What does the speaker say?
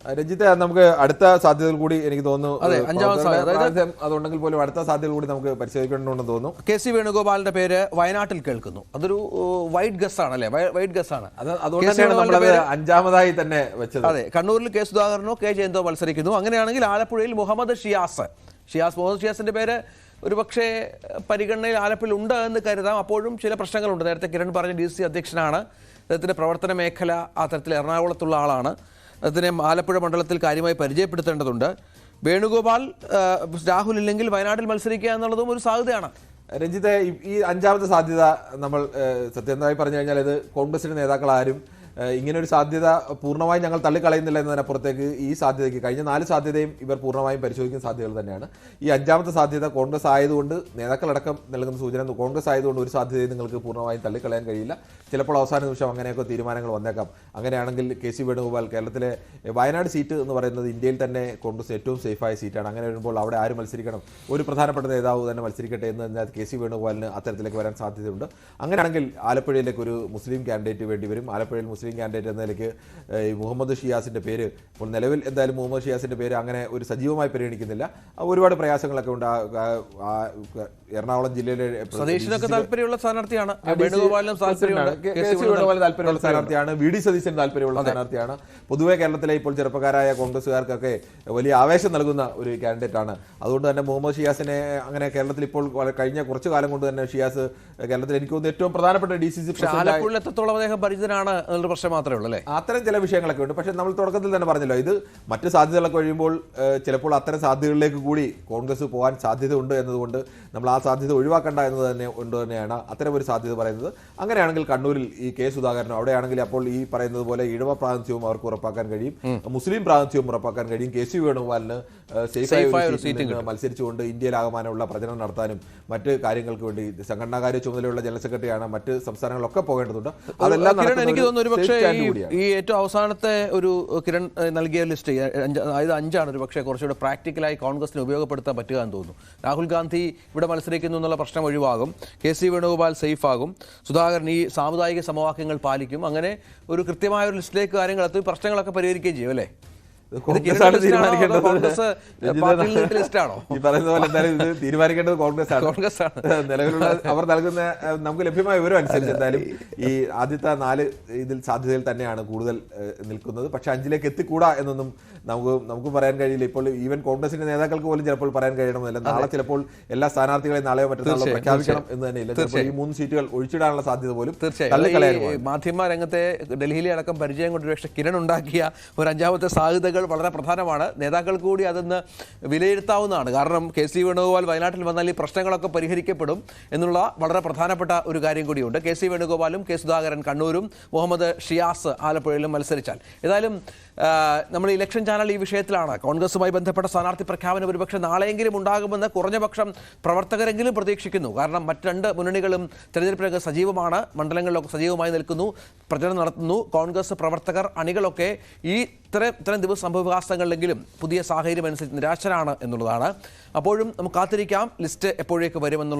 രഞ്ജിത്തെ, നമുക്ക് അടുത്ത സാധ്യതകൾ കൂടി എനിക്ക് തോന്നുന്നു അതുണ്ടെങ്കിൽ പോലും അടുത്ത സാധ്യതകൾ കൂടി നമുക്ക് പരിശോധിക്കേണ്ടതുണ്ടെന്ന് തോന്നുന്നു. കെ സി വേണുഗോപാലിന്റെ പേര് വയനാട്ടിൽ കേൾക്കുന്നു. അതൊരു വൈറ്റ് ഗസ് ആണ്, അല്ലേ? വൈറ്റ് ഗസ് ആണ്. അതുകൊണ്ടാണ് അഞ്ചാമതായി തന്നെ വെച്ചത്. അതെ, കണ്ണൂരിൽ കെ സുധാകരനോ കെ ജയന്തോ മത്സരിക്കുന്നു. അങ്ങനെയാണെങ്കിൽ ആലപ്പുഴയിൽ മുഹമ്മദ് മുഹമ്മദ് ഷിയാസിന്റെ പേര് ഒരുപക്ഷെ പരിഗണനയിൽ ആലപ്പുഴയിൽ ഉണ്ട് എന്ന് കരുതാം. അപ്പോഴും ചില പ്രശ്നങ്ങളുണ്ട്. നേരത്തെ കിരൺ പറഞ്ഞ DC അധ്യക്ഷനാണ്. അദ്ദേഹത്തിന്റെ പ്രവർത്തന മേഖല ആ തരത്തിൽ എറണാകുളത്തുള്ള ആളാണ്. അതിനെ ആലപ്പുഴ മണ്ഡലത്തിൽ കാര്യമായി പരിചയപ്പെടുത്തേണ്ടതുണ്ട്. വേണുഗോപാൽ രാഹുൽ ഇല്ലെങ്കിൽ വയനാട്ടിൽ മത്സരിക്കുക എന്നുള്ളതും ഒരു സാധ്യതയാണ്. രഞ്ജിത്തെ, ഈ അഞ്ചാമത്തെ സാധ്യത നമ്മൾ സത്യമായി പറഞ്ഞു കഴിഞ്ഞാൽ ഇത് കോൺഗ്രസിന്റെ നേതാക്കൾ ആരും ഇങ്ങനെ ഒരു സാധ്യത പൂർണ്ണമായും ഞങ്ങൾ തള്ളിക്കളയുന്നില്ല എന്നതിനപ്പുറത്തേക്ക് ഈ സാധ്യതയ്ക്ക് കഴിഞ്ഞ 4 സാധ്യതയും ഇവർ പൂർണ്ണമായും പരിശോധിക്കുന്ന സാധ്യതകൾ തന്നെയാണ്. ഈ അഞ്ചാമത്തെ സാധ്യത കോൺഗ്രസ് ആയതുകൊണ്ട് നേതാക്കളടക്കം നൽകുന്ന സൂചന കോൺഗ്രസ് ആയതുകൊണ്ട് ഒരു സാധ്യതയും നിങ്ങൾക്ക് പൂർണ്ണമായും തള്ളിക്കളയാൻ കഴിയില്ല. ചിലപ്പോൾ അവസാന നിമിഷം അങ്ങനെയൊക്കെ തീരുമാനങ്ങൾ വന്നേക്കാം. അങ്ങനെയാണെങ്കിൽ കെ സി വേണുഗോപാൽ കേരളത്തിലെ വയനാട് സീറ്റ് എന്ന് പറയുന്നത് ഇന്ത്യയിൽ തന്നെ കോൺഗ്രസ് ഏറ്റവും സേഫായ സീറ്റാണ്. അങ്ങനെ വരുമ്പോൾ അവിടെ ആര് മത്സരിക്കണം? ഒരു പ്രധാനപ്പെട്ട നേതാവ് തന്നെ മത്സരിക്കട്ടെ എന്ന് പറഞ്ഞാൽ കെ സി വേണുഗോപാലിന് അത്തരത്തിലേക്ക് വരാൻ സാധ്യതയുണ്ട്. അങ്ങനെയാണെങ്കിൽ ആലപ്പുഴയിലേക്ക് ഒരു മുസ്ലിം കാൻഡിഡേറ്റ് വേണ്ടി വരും. ആലപ്പുഴയിൽ മുസ്ലിം കാൻഡിഡേറ്റ് എന്ന നിലയ്ക്ക് മുഹമ്മദ് ഷിയാസിന്റെ പേര് ഇപ്പോൾ നിലവിൽ എന്തായാലും മുഹമ്മദ് ഷിയാസിന്റെ പേര് അങ്ങനെ ഒരു സജീവമായി പരിഗണിക്കുന്നില്ല. ഒരുപാട് പ്രയാസങ്ങളൊക്കെ ഉണ്ട്. എറണാകുളം ജില്ലയിലെ താല്പര്യമുള്ള സ്ഥാനാർത്ഥിയാണ്. താല്പര്യമുള്ള സ്ഥാനാർത്ഥിയാണ്. VD സതീശൻ താല്പര്യമുള്ള സ്ഥാനാർത്ഥിയാണ്. പൊതുവെ കേരളത്തിലെ ഇപ്പോൾ ചെറുപ്പക്കാരായ കോൺഗ്രസുകാർക്കൊക്കെ വലിയ ആവേശം നൽകുന്ന ഒരു കാൻഡിഡേറ്റ് ആണ്. അതുകൊണ്ട് തന്നെ മുഹമ്മദ് ഷിയാസിനെ അങ്ങനെ കേരളത്തിൽ ഇപ്പോൾ കഴിഞ്ഞ കുറച്ചു കാലം കൊണ്ട് തന്നെ ഷിയാസ് കേരളത്തിൽ എനിക്ക് തോന്നുന്നു ഏറ്റവും പ്രധാനപ്പെട്ട DCC എത്രത്തോളം അദ്ദേഹം പരിചിതനാണ് എന്നുള്ള പ്രശ്നം മാത്രമേ ഉള്ളൂ, അല്ലേ? അത്തരം ചില വിഷയങ്ങളൊക്കെ ഉണ്ട്. പക്ഷേ നമ്മൾ തുടക്കത്തിൽ തന്നെ പറഞ്ഞല്ലോ, ഇത് മറ്റ് സാധ്യതകളൊക്കെ കഴിയുമ്പോൾ ചിലപ്പോൾ അത്തരം സാധ്യതകളിലേക്ക് കൂടി കോൺഗ്രസ് പോകാൻ സാധ്യതയുണ്ട് എന്നതുകൊണ്ട് നമ്മൾ ആ സാധ്യത ഒഴിവാക്കണ്ട എന്നത് തന്നെയാണ് അത്തരം ഒരു സാധ്യത പറയുന്നത്. അങ്ങനെയാണെങ്കിൽ കണ്ണൂരിൽ ഈ കെ സുധാകരനും അവിടെയാണെങ്കിൽ അപ്പോൾ ഈ പറയുന്നത് പോലെ ഈഴവ പ്രാതിനിധ്യവും അവർക്ക് ഉറപ്പാക്കാൻ കഴിയും, മുസ്ലിം പ്രാതിനിധ്യവും ഉറപ്പാക്കാൻ കഴിയും. കെ സി വേണുഗോപാലിന് സേഫായ ഒരു സീറ്റിൽ മത്സരിച്ചുകൊണ്ട് ഇന്ത്യയിലാകമാനമുള്ള പ്രചരണം നടത്താനും മറ്റ് കാര്യങ്ങൾക്ക് വേണ്ടി സംഘടനാകാര്യ ചുമതലയുള്ള ജനറൽ സെക്രട്ടറിയാണ്. മറ്റ് സംസ്ഥാനങ്ങളൊക്കെ പോകേണ്ടതുണ്ട്. അതെല്ലാം എനിക്ക് തോന്നുന്നു ഒരുപക്ഷെ ഈ ഏറ്റവും അവസാനത്തെ ഒരു കിരൺ നൽകിയ ലിസ്റ്റ്, അതായത് 5 ഒരു പക്ഷേ കുറച്ചുകൂടെ പ്രാക്ടിക്കലായി കോൺഗ്രസിന് ഉപയോഗപ്പെടുത്താൻ പറ്റുക എന്ന് തോന്നുന്നു. രാഹുൽ ഗാന്ധി ഇവിടെ മത്സരിക്കുന്നു എന്നുള്ള പ്രശ്നം ഒഴിവാകും. കെ സി വേണുഗോപാൽ സേഫ് ആകും. സുധാകരൻ ഈ സാമുദായിക സമവാക്യങ്ങൾ പാലിക്കും. അങ്ങനെ ഒരു കൃത്യമായ ഒരു ലിസ്റ്റിലേക്ക് കാര്യങ്ങൾ എത്തി പ്രശ്നങ്ങളൊക്കെ പരിഹരിക്കുകയും ചെയ്യും, അല്ലേ? തീരുമാനിക്കേണ്ടത് കോൺഗ്രസ് ആണ്. നിലവിലുള്ള അവർ നൽകുന്ന നമുക്ക് ലഭ്യമായ വിവരം അനുസരിച്ച് എന്തായാലും ഈ ആദ്യത്തെ 4 ഇതിൽ സാധ്യതയിൽ തന്നെയാണ് കൂടുതൽ നിൽക്കുന്നത്. പക്ഷെ 5ലേക്ക് എത്തിക്കൂടാ എന്നൊന്നും നമുക്ക് പറയാൻ കഴിയില്ല. ഇപ്പോൾ ഈവൻ കോൺഗ്രസിന്റെ നേതാക്കൾക്ക് പോലും ചിലപ്പോൾ പറയാൻ കഴിയണമെന്നില്ല. നാളെ ചിലപ്പോൾ എല്ലാ സ്ഥാനാർത്ഥികളെയും നാളെയോ മറ്റന്നാളോ പ്രഖ്യാപിക്കണം എന്ന് തന്നെയില്ല. ഈ 3 സീറ്റുകൾ ഒഴിച്ചിടാനുള്ള സാധ്യത പോലും തീർച്ചയായും മാധ്യമ രംഗത്തെ ഡൽഹിയിലെ അടക്കം പരിചയം കൊണ്ട് പക്ഷേ കിരൺ ഉണ്ടാക്കിയ ഒരു 5ാമത്തെ സാധ്യതകൾ വളരെ പ്രധാനമാണ്. നേതാക്കൾ കൂടി അതൊന്ന് വിലയിരുത്താവുന്നതാണ്. കാരണം കെ സി വേണുഗോപാൽ വയനാട്ടിൽ വന്നാൽ ഈ പ്രശ്നങ്ങളൊക്കെ പരിഹരിക്കപ്പെടും എന്നുള്ള വളരെ പ്രധാനപ്പെട്ട ഒരു കാര്യം കൂടിയുണ്ട്. കെ സി വേണുഗോപാലും കെ സുധാകരൻ കണ്ണൂരും മുഹമ്മദ് ഷിയാസ് ആലപ്പുഴയിലും മത്സരിച്ചാൽ ഏതായാലും നമ്മൾ ഇലക്ഷൻ ചാനൽ ഈ വിഷയത്തിലാണ്. കോൺഗ്രസുമായി ബന്ധപ്പെട്ട സ്ഥാനാർത്ഥി പ്രഖ്യാപനം ഒരുപക്ഷെ നാളെയെങ്കിലും ഉണ്ടാകുമെന്ന് കുറഞ്ഞപക്ഷം പ്രവർത്തകരെങ്കിലും പ്രതീക്ഷിക്കുന്നു. കാരണം മറ്റ് 2 മുന്നണികളും തെരഞ്ഞെടുപ്പിലൊക്കെ സജീവമാണ്, മണ്ഡലങ്ങളിലൊക്കെ സജീവമായി നിൽക്കുന്നു, പ്രചരണം നടത്തുന്നു. കോൺഗ്രസ് പ്രവർത്തകർ അണികളൊക്കെ ഈ ഇത്തരം ദിവസ സംഭവവികാസങ്ങളിലെങ്കിലും പുതിയ സാഹചര്യം അനുസരിച്ച് നിരാശരാണ് എന്നുള്ളതാണ്. അപ്പോഴും നമുക്ക് കാത്തിരിക്കാം ലിസ്റ്റ് എപ്പോഴേക്ക് വരുമെന്നുള്ളത്.